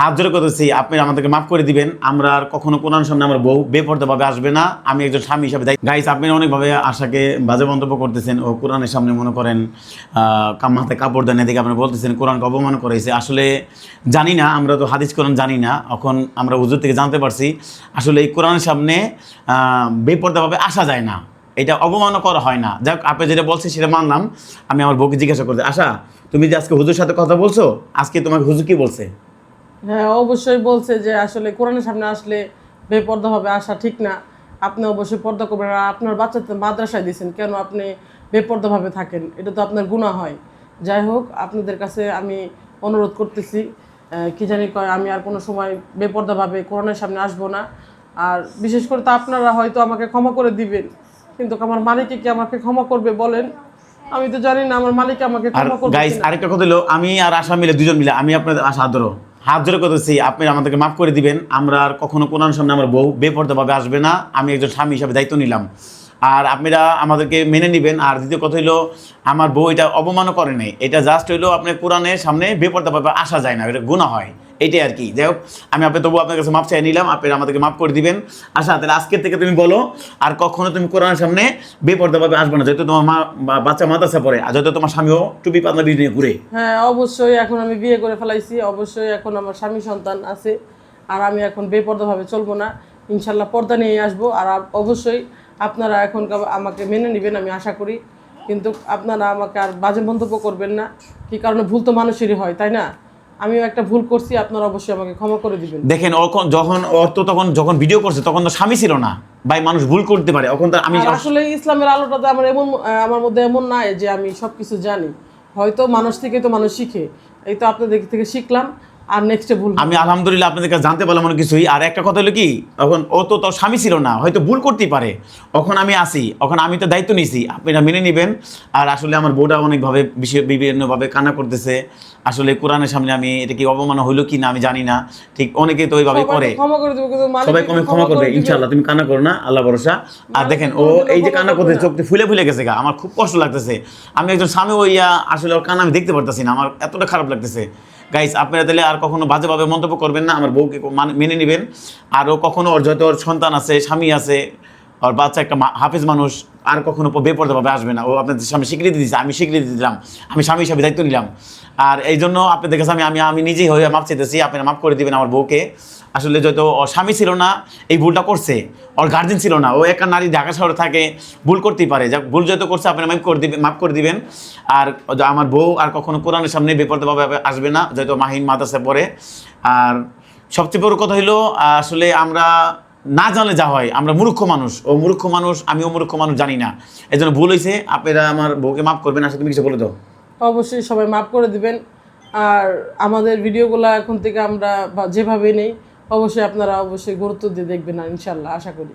হাত জোড়ে করতেছি, আপনি আমাদেরকে মাফ করে দিবেন। আমরা আর কখনো কোরআন সামনে আমার বউ বেপরোয়াভাবে আসবে না। আমি একজন স্বামী হিসাবে গাইস, আপনি অনেকভাবে আশাকে বাজে মন্তব্য করতেছেন। ও কোরআনের সামনে মনে করেন মাথায় কাপড় দেন, এদিকে আপনি বলতেছেন কোরআনকে অপমান করেছে। আসলে জানি না, আমরা তো হাদিস কোরআন জানি না। এখন আমরা হুজুর থেকে জানতে পারছি আসলে এই কোরআনের সামনে বেপরোয়াভাবে আসা যায় না, এটা অপমানও করা হয় না। যাক, আপনি যেটা বলছেন সেটা মানলাম। আমি আমার বউকে জিজ্ঞাসা করতে, আশা তুমি যে আজকে হুজুর সাথে কথা বলছো, আজকে তোমাকে হুজুর কি বলছে? হ্যাঁ, অবশ্যই বলছে যে আসলে কোরআনের সামনে আসলে বেপর্দাভাবে আসা ঠিক না। আপনি অবশ্যই পর্দা করবেন। আর আপনার বাচ্চাতে মাদ্রাসায় দিয়েছেন, কেন আপনি বেপর্দাভাবে থাকেন? এটা তো আপনার গুনাহ হয়। যাই হোক, আপনাদের কাছে আমি অনুরোধ করতেছি, কি জানি কয়, আমি আর কোনো সময় বেপর্দাভাবে কোরআনের সামনে আসবো না। আর বিশেষ করে তো আপনারা হয়তো আমাকে ক্ষমা করে দিবেন, কিন্তু আমার মালিকে কি আমাকে ক্ষমা করবে বলেন? আমি তো জানি না আমার মালিক আমাকে আর ক্ষমা করবে গাইস, কিনা। আরেকটা কথা হলো, আমি আর আশা মিলে দুজন মিলে আমি আপনাদের হাত ধরে করতেছি, আপনি আমাদেরকে মাফ করে দিবেন। আমরা আর কখনো কোরআন সামনে আমার বউ বেপরোয়াভাবে আসবে না। আমি একজন স্বামী হিসাবে দায়িত্ব নিলাম, আর আপনারা আমাদেরকে মেনে নেবেন। আর দ্বিতীয় কথা হইলো, আমার বউ এটা অপমানও করে নাই, এটা জাস্ট হইলো আপনার কোরআনের সামনে বেপরোয়াভাবে আসা যায় না, এটা গুনাহ হয়, এইটাই আর কি। যাই হোক, আমি তবু আপনার কাছে মাপ চাই নিলাম, আপনারা আমাদেরকে মাফ করে দিবেন। আচ্ছা, তাহলে আজকের থেকে তুমি বলো, আর কখনো তুমি কোরআনের সামনে বেপরোয়াভাবে আসবে না, যেহেতু তোমার বাচ্চা মাদ্রাসা পড়ে, আর যেহেতু তোমার স্বামীও টুপি পাঞ্জাবি নিয়ে ঘুরে। হ্যাঁ, অবশ্যই এখন আমি বিয়ে করে ফেলাইছি, অবশ্যই এখন আমার স্বামী সন্তান আছে। আর আমি এখন বেপর্দাভাবে চলবো না, ইনশাল্লাহ পর্দা নিয়ে আসবো। আর অবশ্যই আপনারা এখন আমাকে মেনে নেবেন, আমি আশা করি। কিন্তু আপনারা আমাকে আর বাজে মন্তব্য করবেন না। কি কারণে? ভুল তো মানুষেরই হয়, তাই না? আমিও একটা ভুল করছি, আপনারা অবশ্যই আমাকে ক্ষমা করে দিবেন। দেখেন, যখন ভিডিও করছে তখন তো স্বামী ছিল না ভাই, মানুষ ভুল করতে পারে। এখন তো আমি আর আসলে ইসলামের আলোটাতে আমার মধ্যে এমন নাই যে আমি সবকিছু জানি। হয়তো মানুষ থেকে তো মানুষ শিখে, এই তো আপনাদের থেকে শিখলাম, আর নেক্সটে ভুল। আমি আলহামদুলিল্লাহ আপনাদের কাছে জানতে পারলাম অনেক কিছুই। আর একটা কথা হলো কি, এখন ও তো তোর স্বামী ছিল না, হয়তো ভুল করতেই পারে। এখন আমি আসি, এখন আমি তো দায়িত্ব নিয়েছি, আপনারা মেনে নেবেন। আর আসলে আমার বউটা অনেকভাবে বিভিন্নভাবে কান্না করতেছে। আসলে কোরআনের সামনে আমি এটা কি অবমান হইলো কি না আমি জানি না, ঠিক অনেকেই তো ওইভাবে করে। ক্ষমা করে দেবো, কিন্তু সবাই কমে ক্ষমা করবে ইনশাল্লাহ, তুমি কান্না করো না, আল্লাহ ভরসা। আর দেখেন, ও এই যে কান্না করতে চোখটি ফুলে ফুলে গেছে গা, আমার খুব কষ্ট লাগতেছে। আমি একজন স্বামী হইয়া আসলে ওর কান্না আমি দেখতে পারতেছি না, আমার এতটা খারাপ লাগতেছে। গাইস, আপনারা তাহলে আর কখনো বাজেভাবে মন্তব্য করবেন না, আমার বউকে মেনে নেবেন। আরও কখনো ওর যত ওর সন্তান আছে, স্বামী আছে, ওর বাচ্চা একটা হাফেজ মানুষ, আর কখনো বেপরোয়াভাবে আসবে না। ও আপনাদের সামনে স্বীকৃতি দিচ্ছে, আমি স্বীকৃতি দিলাম, আমি স্বামী হিসাবে দায়িত্ব নিলাম। আর এই জন্য আপনাদের কাছে আমি নিজেই হয়ে মাপ চাইতেছি, আপনারা মাফ করে দিবেন আমার বউকে। আসলে যত ওর স্বামী ছিল না এই ভুলটা করছে, ওর গার্জেন ছিল না, ও একটা নারী ঢাকা শহরে থাকে, ভুল করতেই পারে। যা ভুল যত করছে আপনারা মাফ করে দিবেন। আর আমার বউ আর কখনো কোরআনের সামনে বেপরোয়াভাবে আসবে না, যেহেতু মাহিন মাদ্রাসায় পড়ে। আর সবচেয়ে বড় কথা হইলো, আসলে আমরা না জানলে যা হয়, আমরা মূর্খ মানুষ, ও মূর্খ মানুষ, আমিও মূর্খ মানুষ, জানি না, এই জন্য ভুল হয়েছে। আপনারা আমার বউকে মাফ করবেন। আসলে তুমি কিছু বলে দাও। অবশ্যই সবাই মাফ করে দিবেন। আর আমাদের ভিডিওগুলো এখন থেকে আমরা যেভাবে নেই, অবশ্যই আপনারা অবশ্যই গুরুত্ব দিয়ে দেখবেন, ইনশাল্লাহ আশা করি।